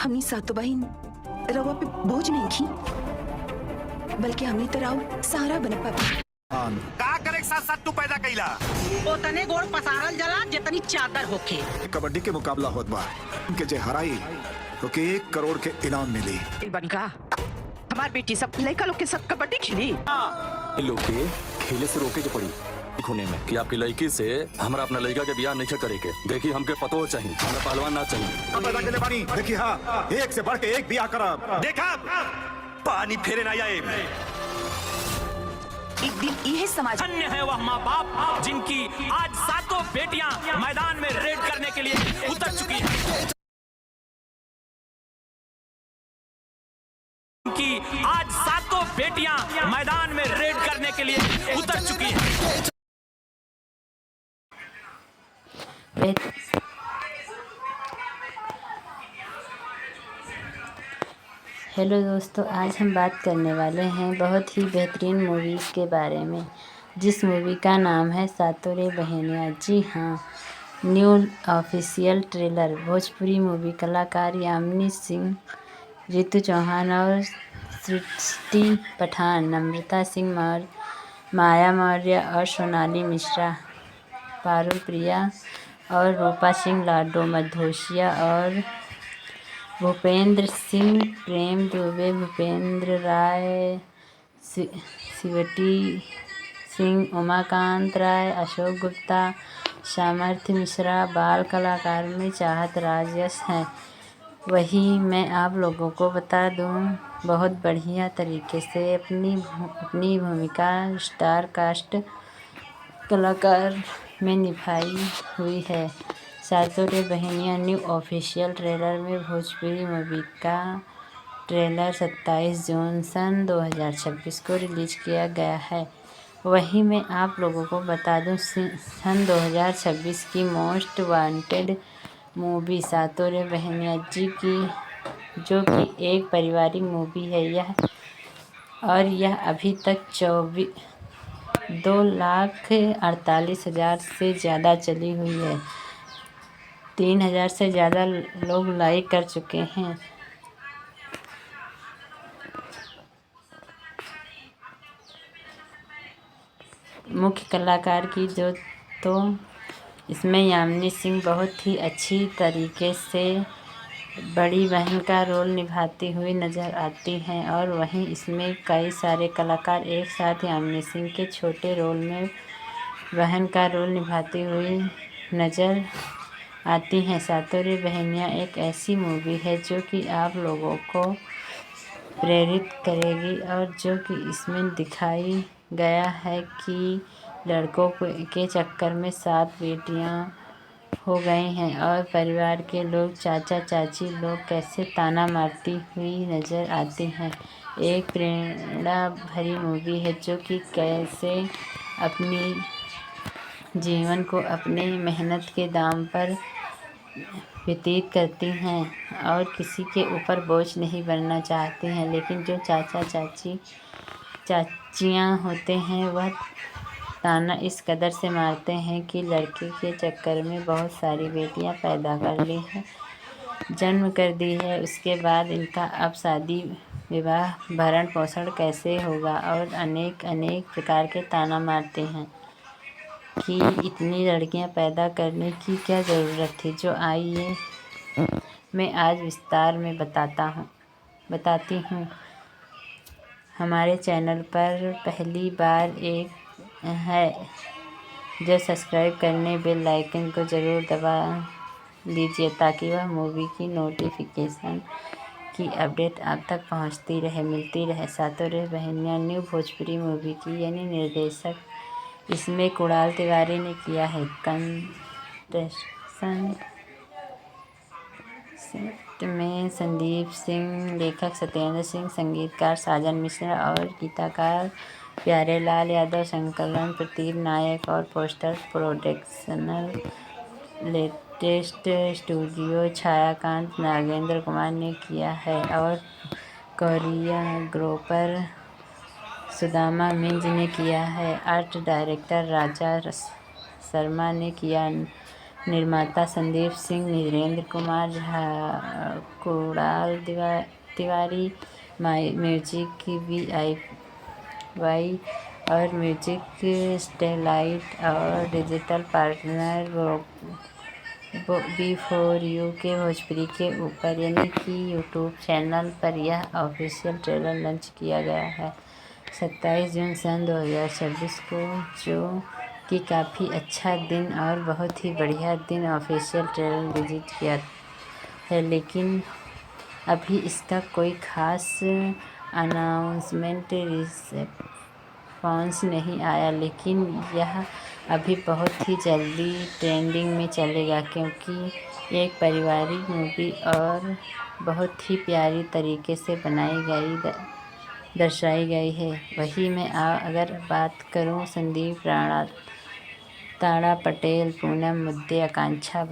हमनी सातो बहिन रवा पे बोझ नहीं थी, बल्कि हमनी तराव सहारा बने पापा। का करे साथ साथ तू पैदा कइला ओतने गोड़ पसारल जला जितनी चादर होखे। कबड्डी के मुकाबला होत बा के जे हराई ओके 1 करोड़ के इनाम मिली। बनका हमार बेटी सब लड़का लोग के साथ कबड्डी खेली। लोग के खेले से रोके के पड़ी खूने में कि आपकी लड़की से हमरा अपना लड़का के बियाह नहीं करे के। देखिए हमके पतो चाहिए, हमरा पहलवान ना चाहिए। पैदा के पानी देखिए, हाँ एक से बढ़ के एक बियाह करब। देखा पानी फेरे ना आए। एक दिन यह समाज धन्य है वह माँ बाप जिनकी आज सातों बेटियां मैदान में रेड करने के लिए उतर चुकी हैं। कि आज सातों बेटियां मैदान में रेड करने के लिए उतर चुकी हैं। हेलो दोस्तों, आज हम बात करने वाले हैं बहुत ही बेहतरीन मूवीज़ के बारे में, जिस मूवी का नाम है सातों रे बहनियाँ। जी हाँ, new official trailer. Bhojpuri movie कलाकार यामिनी सिंह, रितु चौहान और सृष्टि पठान, नम्रता सिंह मौर्य, माया मौर्य और सोनाली मिश्रा, पारुल प्रिया और रूपा सिंह लाडो, मधोशिया और भूपेंद्र सिंह, प्रेम दुबे, भूपेंद्र राय, शिवटी सिंह, उमाकांत राय, अशोक गुप्ता, सामर्थ्य मिश्रा। बाल कलाकार में चाहत राज यश हैं। वही मैं आप लोगों को बता दूं, बहुत बढ़िया तरीके से अपनी भूमिका स्टार कास्ट कलाकार में निभाई हुई है। सातों रे बहनियाँ न्यू ऑफिशियल ट्रेलर में भोजपुरी मूवी का ट्रेलर 27 जून सन 2026 को रिलीज किया गया है। वहीं मैं आप लोगों को बता दूं, सन 2026 की मोस्ट वांटेड मूवी सातों रे बहनियाँ जी की, जो कि एक पारिवारिक मूवी है यह अभी तक 2,48,000 से ज़्यादा चली हुई है। 3,000 से ज़्यादा लोग लाइक कर चुके हैं। मुख्य कलाकार की जो तो इसमें यामिनी सिंह बहुत ही अच्छी तरीके से बड़ी बहन का रोल निभाती हुई नज़र आती हैं, और वहीं इसमें कई सारे कलाकार एक साथ यामिनी सिंह के छोटे रोल में बहन का रोल निभाती हुई नज़र आती हैं। सातों रे बहनियाँ एक ऐसी मूवी है जो कि आप लोगों को प्रेरित करेगी, और जो कि इसमें दिखाई गया है कि लड़कों के चक्कर में 7 बेटियां हो गई हैं, और परिवार के लोग, चाचा चाची लोग कैसे ताना मारती हुई नज़र आती हैं। एक प्रेरणा भरी मूवी है जो कि कैसे अपनी जीवन को अपने मेहनत के दाम पर व्यतीत करती हैं और किसी के ऊपर बोझ नहीं बनना चाहती हैं, लेकिन जो चाचा चाचियाँ होते हैं वह ताना इस कदर से मारते हैं कि लड़के के चक्कर में बहुत सारी बेटियां पैदा कर ली हैं, जन्म कर दी है। उसके बाद इनका अब शादी विवाह भरण पोषण कैसे होगा, और अनेक प्रकार के ताना मारते हैं कि इतनी लड़कियां पैदा करने की क्या ज़रूरत थी। जो आइए मैं आज विस्तार में बताती हूँ। हमारे चैनल पर पहली बार एक है जो सब्सक्राइब करने बेल आइकन को ज़रूर दबा लीजिए, ताकि वह मूवी की नोटिफिकेशन की अपडेट आप तक पहुंचती रहे, मिलती रहे। सातों रे बहनियाँ न्यू भोजपुरी मूवी की यानी निर्देशक इसमें कुणाल तिवारी ने किया है। कंटेस्टेंट में संदीप सिंह, लेखक सत्येंद्र सिंह, संगीतकार साजन मिश्रा और गीतकार प्यारेलाल यादव, संकलन प्रतीक नायक और पोस्टर प्रोडक्शनल लेटेस्ट स्टूडियो छायाकांत नागेंद्र कुमार ने किया है, और कोरियोग्राफर सुदामा मिंज ने किया है। आर्ट डायरेक्टर राजा शर्मा ने किया। निर्माता संदीप सिंह, नीरेंद्र कुमार झा, कुणाल तिवारी, म्यूजिक की VIY और म्यूजिक स्टेलाइट और डिजिटल पार्टनर B4U के भोजपुरी के ऊपर यानी कि यूट्यूब चैनल पर यह ऑफिशियल ट्रेलर लॉन्च किया गया है 27 जून सन 2026 को, जो कि काफ़ी अच्छा दिन और बहुत ही बढ़िया दिन ऑफिशियल ट्रेलर रिलीज किया है। लेकिन अभी इसका कोई ख़ास अनाउंसमेंट रिस्पॉन्स नहीं आया, लेकिन यह अभी बहुत ही जल्दी ट्रेंडिंग में चलेगा क्योंकि एक पारिवारिक मूवी और बहुत ही प्यारी तरीके से बनाई गई दर्शाई गई है। वही मैं अगर बात करूं संदीप राणा, तारा पटेल, पूनम मुद्दे, आकांक्षा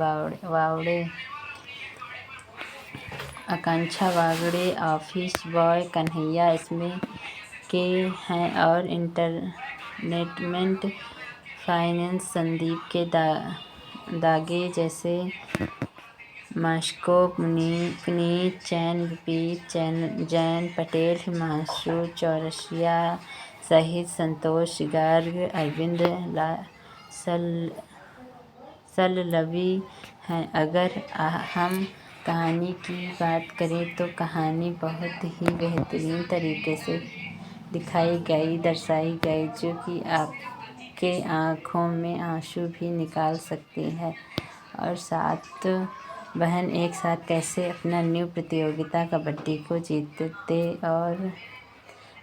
बागड़े, ऑफिस बॉय कन्हैया इसमें के हैं और इंटरटेनमेंट फाइनेंस संदीप के दागे जैसे मास्को, पुनीत चैन, विपीत जैन पटेल, हिमांशु चौरसिया सहित संतोष गार्ग, अरविंद सल्लवी हैं। अगर हम कहानी की बात करें तो कहानी बहुत ही बेहतरीन तरीके से दिखाई गई, दर्शाई गई, जो कि आपके आँखों में आंसू भी निकाल सकती है। और 7 बहन एक साथ कैसे अपना न्यू प्रतियोगिता कबड्डी को जीतते और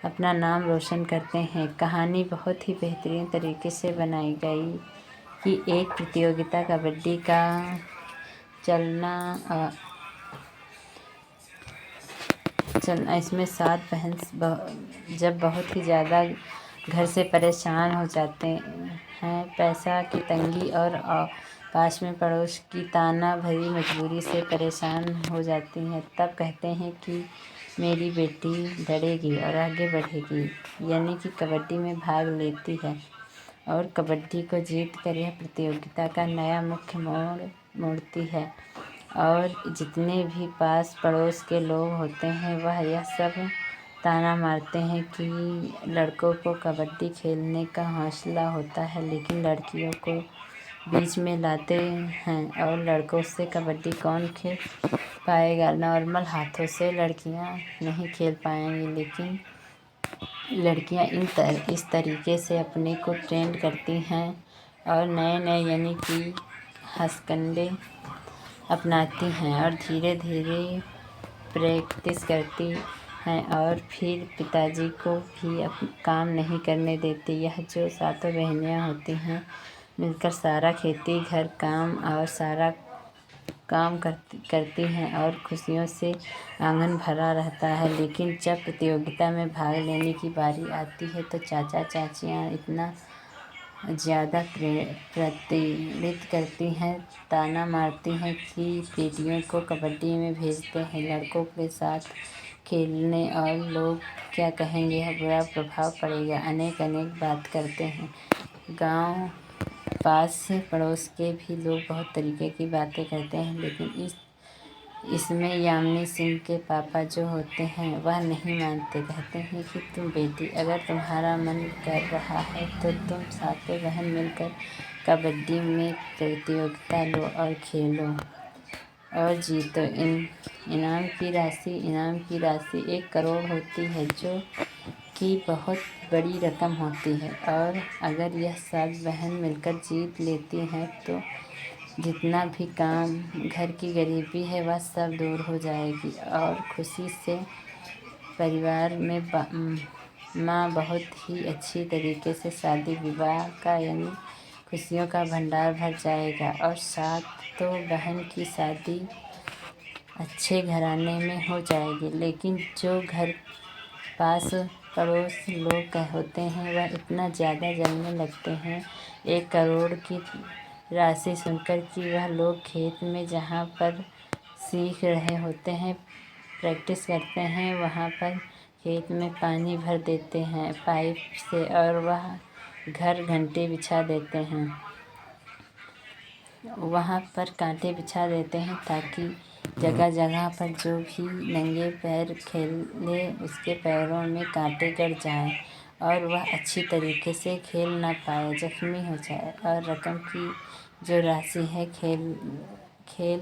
अपना नाम रोशन करते हैं। कहानी बहुत ही बेहतरीन तरीके से बनाई गई कि एक प्रतियोगिता कबड्डी का चलना इसमें 7 बहन जब बहुत ही ज़्यादा घर से परेशान हो जाते हैं, पैसा की तंगी और पास में पड़ोस की ताना भरी मजबूरी से परेशान हो जाती हैं, तब कहते हैं कि मेरी बेटी लड़ेगी और आगे बढ़ेगी, यानी कि कबड्डी में भाग लेती है और कबड्डी को जीत कर यह प्रतियोगिता का नया मुख्य मोड़ती है। और जितने भी पास पड़ोस के लोग होते हैं वह यह सब ताना मारते हैं कि लड़कों को कबड्डी खेलने का हौसला होता है लेकिन लड़कियों को बीच में लाते हैं और लड़कों से कबड्डी कौन खेल पाएगा। नॉर्मल हाथों से लड़कियां नहीं खेल पाएंगी, लेकिन लड़कियां इस तरीके से अपने को ट्रेंड करती हैं और नए यानी कि हथकंडे अपनाती हैं और धीरे धीरे प्रैक्टिस करती हैं और फिर पिताजी को भी काम नहीं करने देती। यह जो 7 बहनियाँ होती हैं मिलकर सारा खेती घर काम और सारा काम करती हैं और खुशियों से आंगन भरा रहता है। लेकिन जब प्रतियोगिता में भाग लेने की बारी आती है तो चाचा चाचियाँ इतना ज़्यादा प्रतिनिधित्व करती हैं, ताना मारती हैं कि बेटियों को कबड्डी में भेजते हैं लड़कों के साथ खेलने और लोग क्या कहेंगे, यह बुरा प्रभाव पड़ेगा। अनेक बात करते हैं। गांव पास पड़ोस के भी लोग बहुत तरीके की बातें करते हैं, लेकिन इसमें यामिनी सिंह के पापा जो होते हैं वह नहीं मानते। कहते हैं कि तुम बेटी, अगर तुम्हारा मन कर रहा है तो तुम 7 बहन मिलकर कबड्डी में प्रतियोगिता लो और खेलो और जीतो। इनाम की राशि 1 करोड़ होती है, जो कि बहुत बड़ी रकम होती है। और अगर यह 7 बहन मिलकर जीत लेती हैं तो जितना भी काम घर की गरीबी है वह सब दूर हो जाएगी और खुशी से परिवार में माँ बहुत ही अच्छी तरीके से शादी विवाह का यानी खुशियों का भंडार भर जाएगा। और 7 बहन की शादी अच्छे घराने में हो जाएगी। लेकिन जो घर पास पड़ोस लोग होते हैं वह इतना ज़्यादा जलने लगते हैं 1 करोड़ की राशि सुनकर कि वह लोग खेत में जहाँ पर सीख रहे होते हैं, प्रैक्टिस करते हैं, वहाँ पर खेत में पानी भर देते हैं पाइप से और वह घर घंटे बिछा देते हैं। वहाँ पर कांटे बिछा देते हैं ताकि जगह जगह पर जो भी नंगे पैर खेले उसके पैरों में कांटे गड़ जाएं और वह अच्छी तरीके से खेल ना पाए, जख्मी हो जाए और रकम की जो राशि है खेल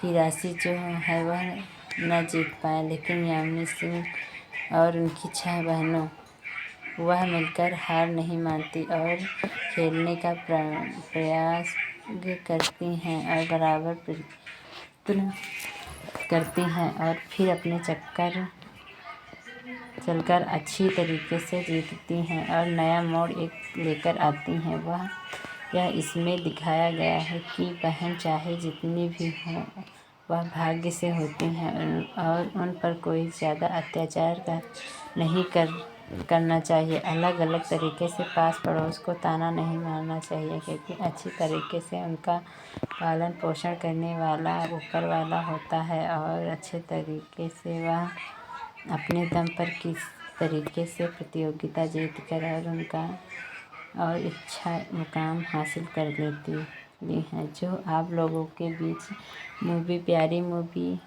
की राशि जो है वह न जीत पाए। लेकिन यामिनी सिंह और उनकी 6 बहनों वह मिलकर हार नहीं मानती और खेलने का प्रयास करती हैं और बराबर प्रयत्न करती हैं और फिर अपने चलकर अच्छी तरीके से जीतती हैं और नया मोड़ एक लेकर आती हैं। यह इसमें दिखाया गया है कि बहन चाहे जितनी भी हों वह भाग्य से होती हैं और उन पर कोई ज़्यादा अत्याचार नहीं करना चाहिए। अलग अलग तरीके से पास पड़ोस को ताना नहीं मारना चाहिए, क्योंकि अच्छी तरीके से उनका पालन पोषण करने वाला ऊपर वाला होता है और अच्छे तरीके से वह अपने दम पर किस तरीके से प्रतियोगिता जीत कर और उनका और इच्छा मुकाम हासिल कर लेती हैं। जो आप लोगों के बीच मूवी प्यारी मूवी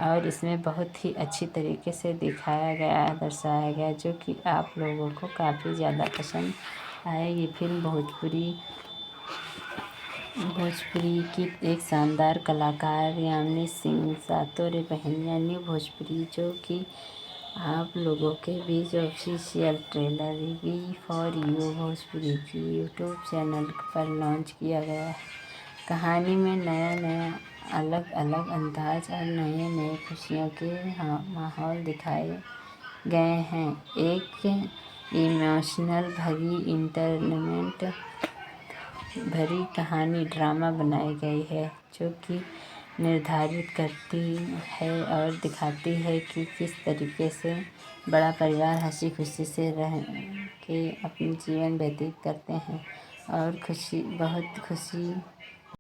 और इसमें बहुत ही अच्छी तरीके से दिखाया गया दर्शाया गया जो कि आप लोगों को काफ़ी ज़्यादा पसंद आएगी। फिल्म भोजपुरी की एक शानदार कलाकार यामिनी सिंह सातों रे बहनियाँ न्यू भोजपुरी जो कि आप लोगों के बीच official trailer V for you Bhojpuri की यूट्यूब चैनल पर लॉन्च किया गया है। कहानी में नया अलग अलग अंदाज और नए खुशियों के माहौल दिखाए गए हैं। एक इमोशनल भरी इंटरटेनमेंट भरी कहानी ड्रामा बनाई गई है जो कि निर्धारित करती है और दिखाती है कि किस तरीके से बड़ा परिवार हंसी खुशी से रह के अपनी जीवन व्यतीत करते हैं और बहुत खुशी